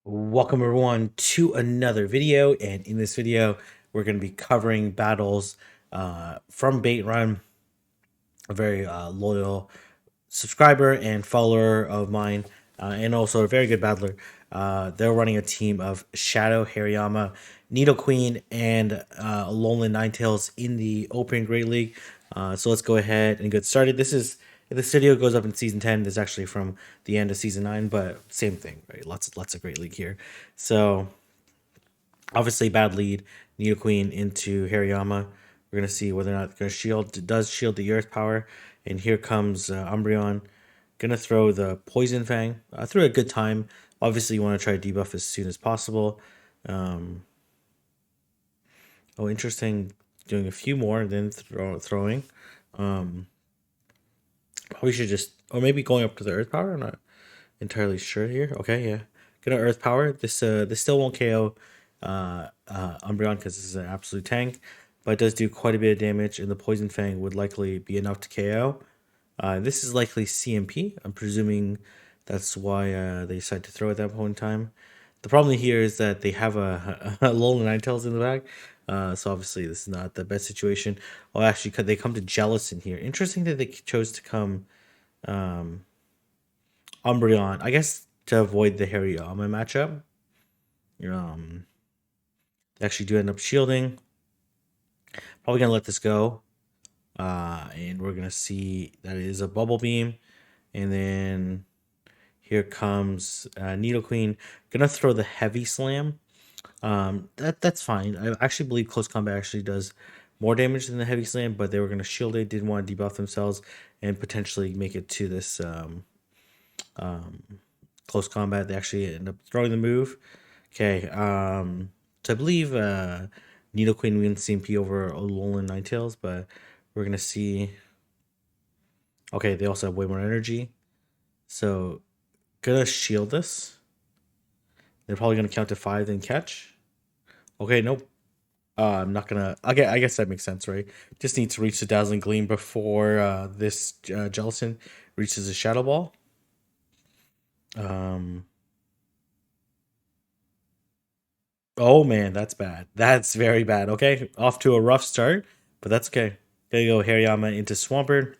Welcome everyone to another video, and in this video we're going to be covering battles from Bait Run, a very loyal subscriber and follower of mine, and also a very good battler. They're running a team of Shadow, Hariyama, Nidoqueen, and Alolan Ninetales in the Open Great League. So let's go ahead and get started. This video goes up in season 10. This is actually from the end of season 9, but same thing, right? Lots of Great League here. So obviously bad lead, Neoqueen into Hariyama. We're gonna see whether or not it's gonna shield. Does shield the Earth power, and here comes Umbreon. Gonna throw the Poison Fang. Threw a good time. Obviously, you want to try to debuff as soon as possible. Um, oh, interesting. Doing a few more than throwing. Probably should just, or maybe going up to the Earth power. I'm not entirely sure here. Okay, yeah. Gonna Earth power. This still won't KO Umbreon because this is an absolute tank, but it does do quite a bit of damage, and the Poison Fang would likely be enough to KO. This is likely CMP. I'm presuming that's why they decided to throw at that point in time. The problem here is that they have a Alolan Ninetales in the back, so obviously this is not the best situation. Oh, actually, could they come to Jealous in here? Interesting that they chose to come Umbreon, I guess, to avoid the Hariyama matchup. They actually do end up shielding. Probably gonna let this go. And we're gonna see that it is a bubble beam. And then here comes Nidoqueen. Gonna throw the heavy slam. That's fine. I actually believe close combat actually does more damage than the heavy slam, but they were gonna shield it, didn't want to debuff themselves, and potentially make it to this close combat. They actually end up throwing the move. Okay, so I believe Nidoqueen wins CMP over Alolan Ninetales, but we're gonna see. Okay, they also have way more energy, so gonna shield this. They're probably gonna count to 5 then catch. Okay, nope. I'm not gonna. Okay, I guess that makes sense, right? Just need to reach the Dazzling Gleam before this Jellicent reaches the Shadow Ball. Oh man, that's bad. That's very bad. Okay, off to a rough start, but that's okay. Gonna go Hariyama into Swampert.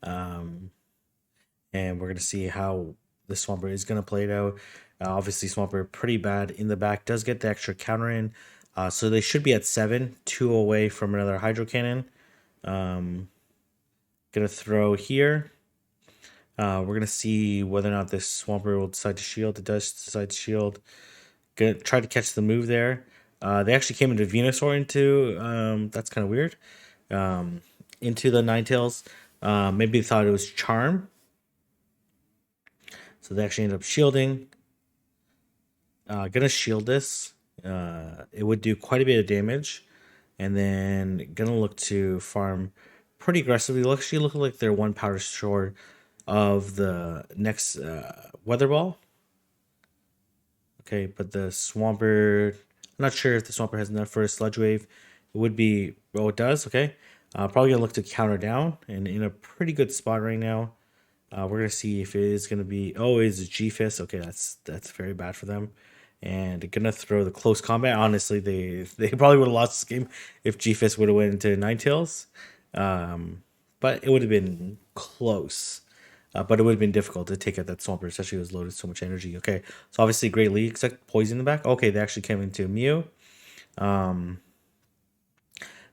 And we're gonna see how the Swampert is gonna play it out. Obviously, Swampert pretty bad in the back. Does get the extra counter in, so they should be at 7, 2 away from another Hydro Cannon. Gonna throw here. We're gonna see whether or not this Swampert will decide to shield. It does decide to shield. Gonna try to catch the move there. They actually came into Venusaur into that's kind of weird. Into the Ninetales. Maybe they thought it was Charm. So they actually ended up shielding. Gonna shield this. It would do quite a bit of damage. And then gonna look to farm pretty aggressively. It'll actually look like they're 1 power short of the next Weather Ball. Okay, but the Swampert, I'm not sure if the Swampert has enough for a Sludge Wave. It would be, oh, it does, okay. Probably gonna look to counter down, and in a pretty good spot right now. We're gonna see if it is gonna be, oh, it's a G-Fist. Okay, that's very bad for them. And gonna throw the close combat. Honestly, they probably would have lost this game if G-Fist would have went into Ninetales. But it would have been close. But it would have been difficult to take out that Swampert, especially if it was loaded so much energy. Okay, so obviously Great League, except Poison in the back. Okay, they actually came into Mew.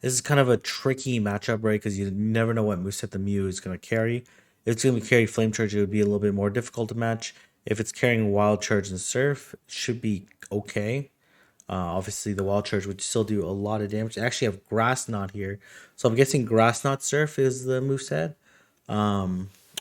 This is kind of a tricky matchup, right? Because you never know what moveset the Mew is going to carry. If it's going to carry Flame Charge, it would be a little bit more difficult to match. If it's carrying Wild Charge and Surf, it should be okay. Obviously, the Wild Charge would still do a lot of damage. I actually have Grass Knot here. So I'm guessing Grass Knot Surf is the moveset.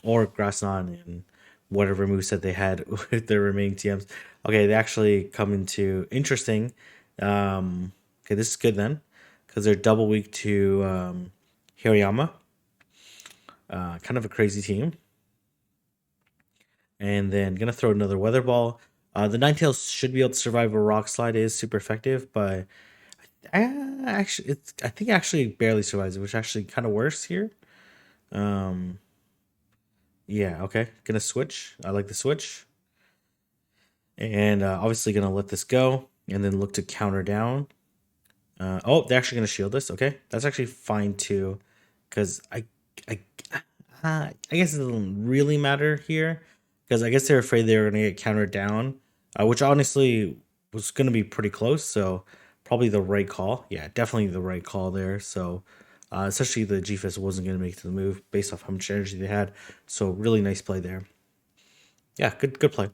Or Grass Knot and whatever moveset they had with their remaining TMs. Okay, they actually come into interesting. Okay, this is good then. Because they're double weak to Hariyama. Kind of a crazy team. And then gonna throw another Weather Ball. The Ninetales should be able to survive a Rock Slide. It is super effective, but I think it actually barely survives it, which actually kind of worse here. Yeah, okay. Gonna switch. I like the switch. And obviously going to let this go and then look to counter down. Oh, they're actually going to shield this. Okay, that's actually fine too, because I, I guess it doesn't really matter here, because I guess they're afraid they're going to get countered down, which honestly was going to be pretty close. So probably the right call. Yeah, definitely the right call there. So especially the G-Fist wasn't going to make the move based off how much energy they had. So really nice play there. Yeah, good play.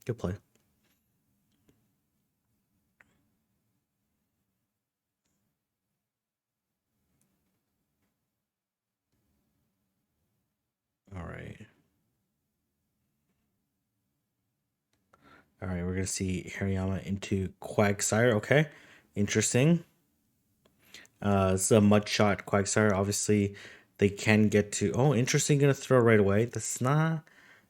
Good play. All right. All right, we're gonna see Hariyama into Quagsire. Okay, interesting. It's a mud shot Quagsire. Obviously, they can get to. Oh, interesting. Gonna throw right away. That's not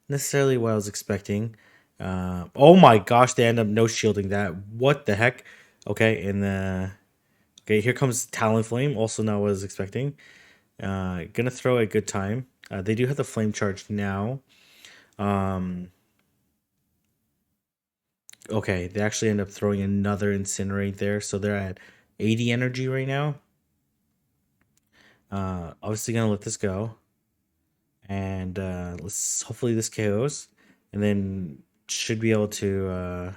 necessarily what I was expecting. Oh my gosh, they end up no shielding that. What the heck? Okay, and okay, here comes Talonflame. Also not what I was expecting. Gonna throw a good time. They do have the flame charge now. Um, Okay, they actually end up throwing another incinerate there, so they're at 80 energy right now. Obviously gonna let this go, and let's hopefully this KOs, and then should be able to.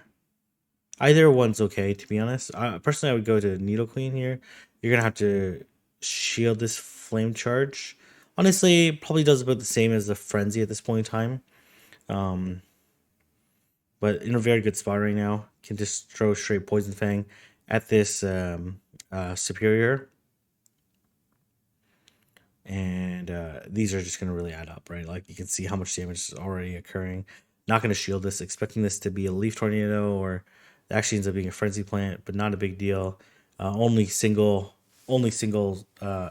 Either one's okay, to be honest. Personally, I would go to Needlequeen here. You're gonna have to shield this flame charge. Honestly, probably does about the same as the frenzy at this point in time. Um, but in a very good spot right now. Can just throw straight Poison Fang at this superior. And these are just going to really add up, right? Like you can see how much damage is already occurring. Not going to shield this, expecting this to be a Leaf Tornado, or it actually ends up being a Frenzy Plant, but not a big deal. Only single, no,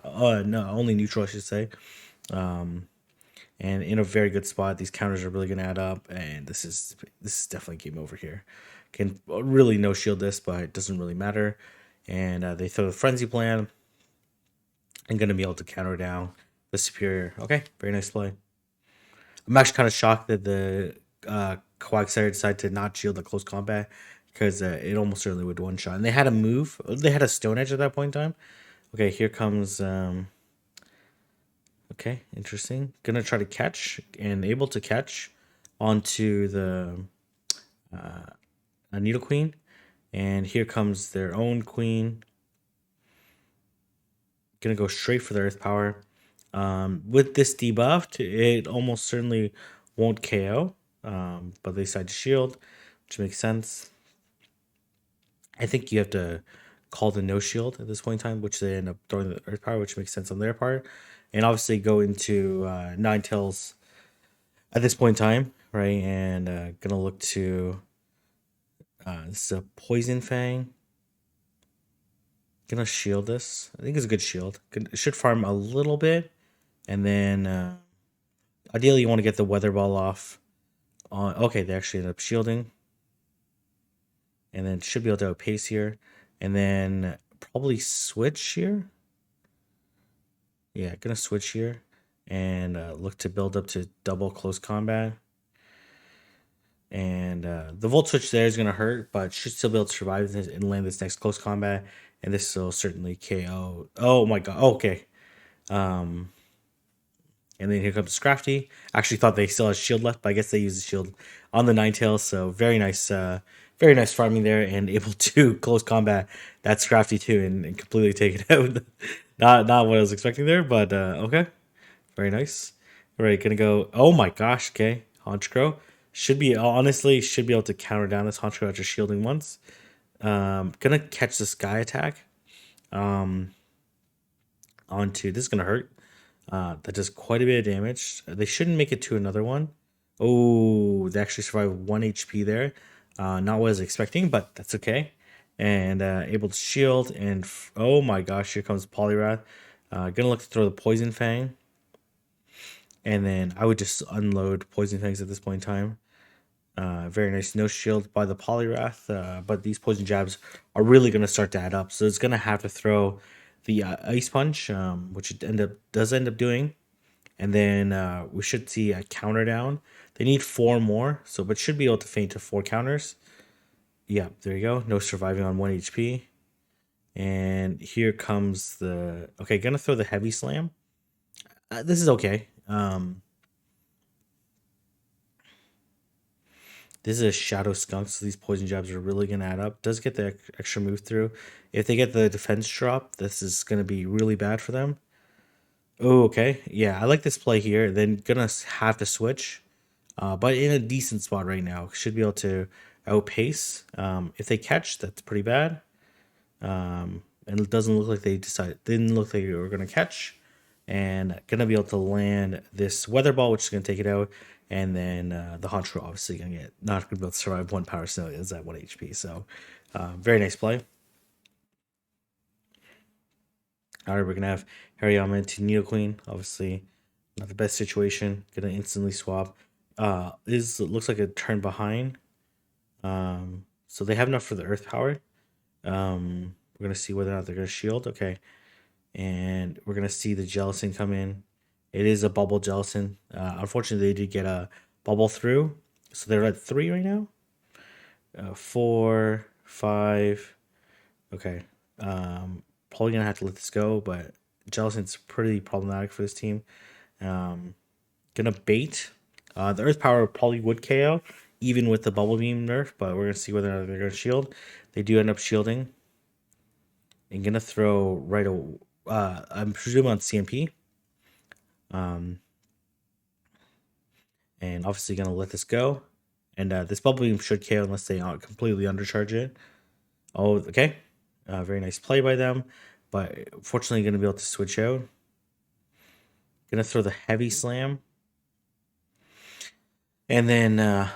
only neutral, I should say. And in a very good spot. These counters are really going to add up, and this is definitely game over here. Can really no shield this, but it doesn't really matter. And they throw the frenzy plan, and going to be able to counter down the superior. Okay, very nice play. I'm actually kind of shocked that the Quagsire decided to not shield the close combat, because it almost certainly would one shot. And they had a move. They had a Stone Edge at that point in time. Okay, here comes. Okay, interesting. Gonna try to catch, and able to catch onto the Nidoqueen. And here comes their own queen. Gonna go straight for the Earth Power. With this debuffed, it almost certainly won't KO. But they decide to shield, which makes sense. I think you have to call the no shield at this point in time, which they end up throwing the Earth Power, which makes sense on their part. And obviously go into Ninetales at this point in time, right? And gonna look to this is a Poison Fang. Gonna shield this. I think it's a good shield. It should farm a little bit, and then ideally you want to get the Weather Ball off. Okay, they actually end up shielding, and then should be able to outpace here, and then probably switch here. Yeah, gonna switch here, and look to build up to double close combat. And the Volt Switch there is going to hurt, but should still be able to survive this and land this next close combat. And this will certainly KO. Oh my god. Okay. Um, and then here comes Scrafty. Actually thought they still had shield left, but I guess they used the shield on the Ninetale. So very nice farming there, and able to close combat that Scrafty too, and completely take it out. Not what I was expecting there, but okay. Very nice. All right, gonna go. Oh my gosh. Okay, Honchkrow should be able to counter down this Honchkrow after shielding once. Gonna catch the Sky Attack. Onto this is gonna hurt. That does quite a bit of damage. They shouldn't make it to another one. Oh, they actually survived 1 HP there. Not what I was expecting, but that's okay. And able to shield. And oh my gosh, here comes Poliwrath. Gonna look to throw the Poison Fang. And then I would just unload Poison Fangs at this point in time. Very nice. No shield by the Poliwrath, but these poison jabs are really going to start to add up. So it's going to have to throw the Ice Punch, which it does end up doing. and then we should see a counter down. They need 4 more, so but should be able to feint to 4 counters. Yeah, there you go. No surviving on 1 HP. And here comes the... Okay, gonna throw the heavy slam. This is okay. This is a Shadow Skunk, so these poison jabs are really going to add up. Does get the extra move through. If they get the defense drop, this is going to be really bad for them. Oh, okay. Yeah, I like this play here. Then going to have to switch. But in a decent spot right now. Should be able to outpace. If they catch, that's pretty bad. And it doesn't look like didn't look like they were going to catch. And gonna be able to land this weather ball, which is gonna take it out, and then the Honchro obviously gonna get not gonna be able to survive 1 power snow is at 1 HP. So very nice play. All right, we're gonna have Hariyama into Neoqueen. Obviously, not the best situation. Gonna instantly swap. Looks like a turn behind. So they have enough for the Earth power. We're gonna see whether or not they're gonna shield. Okay. And we're gonna see the Jellicent come in. It is a bubble Jellicent. Unfortunately, they did get a bubble through, so they're at 3 right now. 4, 5. Okay, probably gonna have to let this go, but Jellicent's pretty problematic for this team. Gonna bait. The Earth Power probably would KO, even with the Bubble Beam nerf, but we're gonna see whether or not they're gonna shield. They do end up shielding. And gonna throw right away. I'm presuming on CMP. And obviously gonna let this go. And this Bubble Beam should KO unless they completely undercharge it. Oh, okay. Very nice play by them. But fortunately gonna be able to switch out. Gonna throw the heavy slam. And then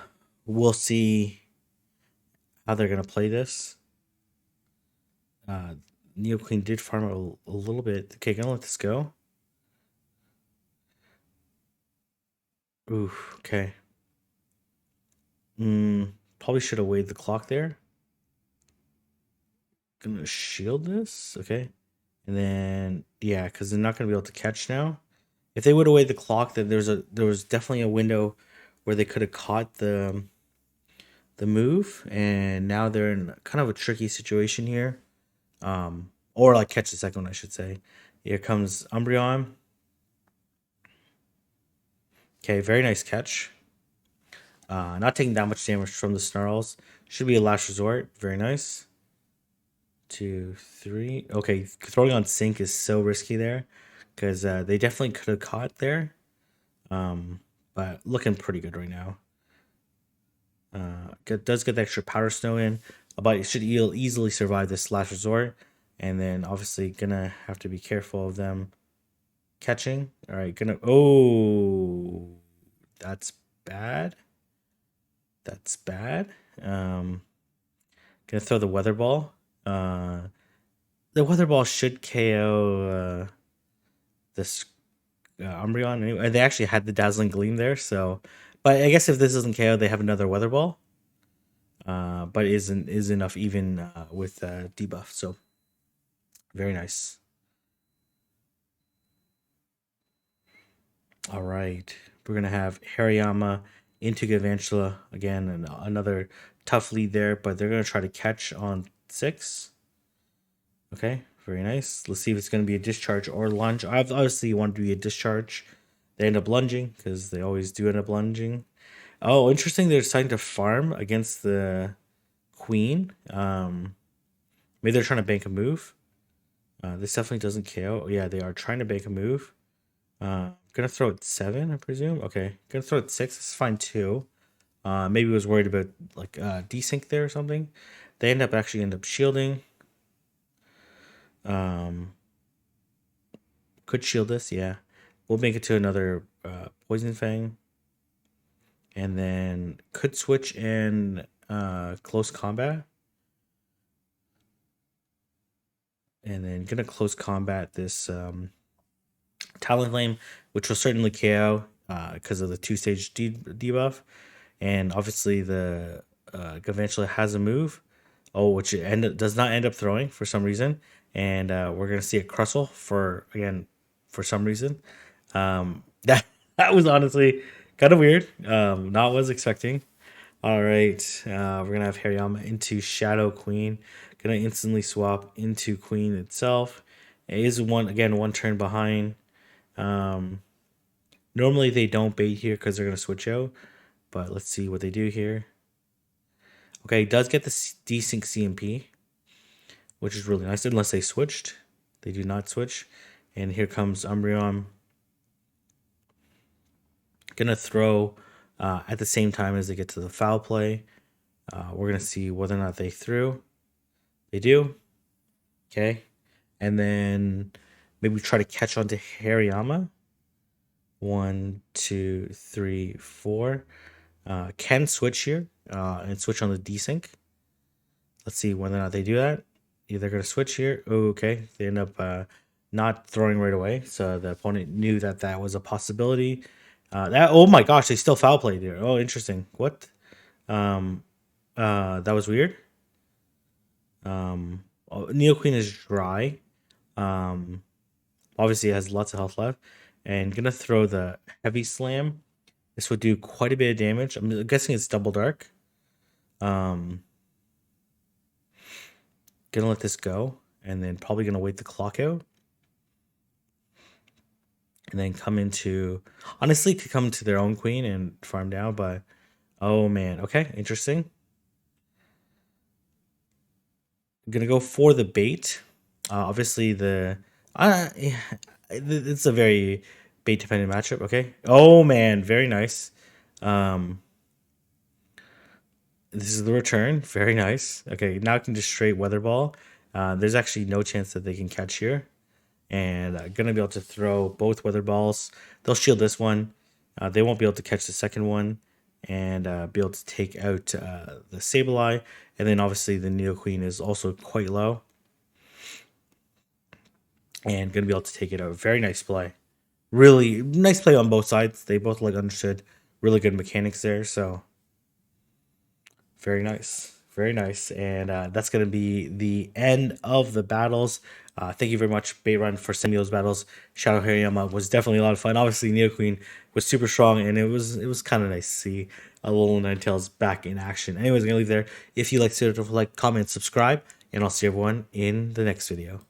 we'll see how they're gonna play this. Neoqueen did farm a little bit. Okay, gonna let this go. Ooh, okay. Probably should have weighed the clock there. Gonna shield this, okay. And then yeah, because they're not gonna be able to catch now. If they would have weighed the clock, then there was definitely a window where they could have caught the move, and now they're in kind of a tricky situation here. Or like catch the second one, I should say. Here comes Umbreon. Okay, very nice catch. Not taking that much damage from the snarls. Should be a last resort. Very nice. 2, 3. Okay, throwing on sync is so risky there because they definitely could have caught there. But looking pretty good right now. Does get the extra powder snow in, but it should easily survive this last resort. And then obviously gonna have to be careful of them catching. All right, oh, that's bad. That's bad. Gonna throw the weather ball. The weather ball should KO this Umbreon. Anyway. They actually had the dazzling gleam there, so. But I guess if this doesn't KO, they have another weather ball. But is enough even with debuff. So very nice. All right, we're gonna have Hariyama into Gavantula again, and another tough lead there. But they're gonna try to catch on 6. Okay, very nice. Let's see if it's gonna be a discharge or lunge. Obviously, you want to be a discharge. They end up lunging because they always do end up lunging. Oh, interesting. They're deciding to farm against the Queen. Maybe they're trying to bank a move. This definitely doesn't KO. Yeah, they are trying to bank a move. Gonna throw it 7, I presume. Okay, gonna throw it 6. It's fine too. Maybe was worried about like desync there or something. They end up shielding. Could shield this, yeah. We'll make it to another Poison Fang. And then could switch in close combat. And then gonna close combat this Talonflame, which will certainly KO because of the 2-stage debuff. And obviously the Gavantula has a move. Oh, which does not end up throwing for some reason. And we're going to see a Crustle for some reason. That was honestly kind of weird. Not what I was expecting. All right, we're gonna have Hariyama into Shadow Queen. Gonna instantly swap into Queen itself. It is one turn behind. Um, Normally they don't bait here because they're gonna switch out, but let's see what they do here. Okay, it does get the desync CMP, which is really nice. Unless they switched, they do not switch. And here comes Umbreon. Gonna throw at the same time as they get to the foul play. We're gonna see whether or not they threw. They do. Okay, and then maybe try to catch on to Hariyama. 1, 2, 3, 4. Can switch here and switch on the desync. Let's see whether or not they do that. They're going to switch here. Oh, okay. They end up not throwing right away. So the opponent knew that that was a possibility. Oh my gosh, they still foul played here. Oh, interesting. What? That was weird. Neoqueen is dry. Obviously, it has lots of health left. And gonna throw the heavy slam. This would do quite a bit of damage. I'm guessing it's double dark. Gonna let this go, and then probably gonna wait the clock out, and then come into. Honestly, could come to their own queen and farm down, but oh man, okay, interesting. I'm gonna go for the bait. Obviously, it's a very bait dependent matchup. Okay. Oh man, very nice. Um, this is the return. Very nice. Okay, now I can just straight weather ball. There's actually no chance that they can catch here, and gonna be able to throw both weather balls. They'll shield this one. They won't be able to catch the second one, and be able to take out the Sableye. And then obviously the Neoqueen is also quite low, and gonna be able to take it out. Very nice play. Really nice play on both sides. They both understood really good mechanics there. So very nice. Very nice. And that's going to be the end of the battles. Thank you very much, Baitrun, for sending those battles. Shadow Hariyama was definitely a lot of fun. Obviously, Neoqueen was super strong, and it was kind of nice to see Alolan Ninetale's back in action. Anyways, I'm going to leave there. If you like, comment, subscribe, and I'll see everyone in the next video.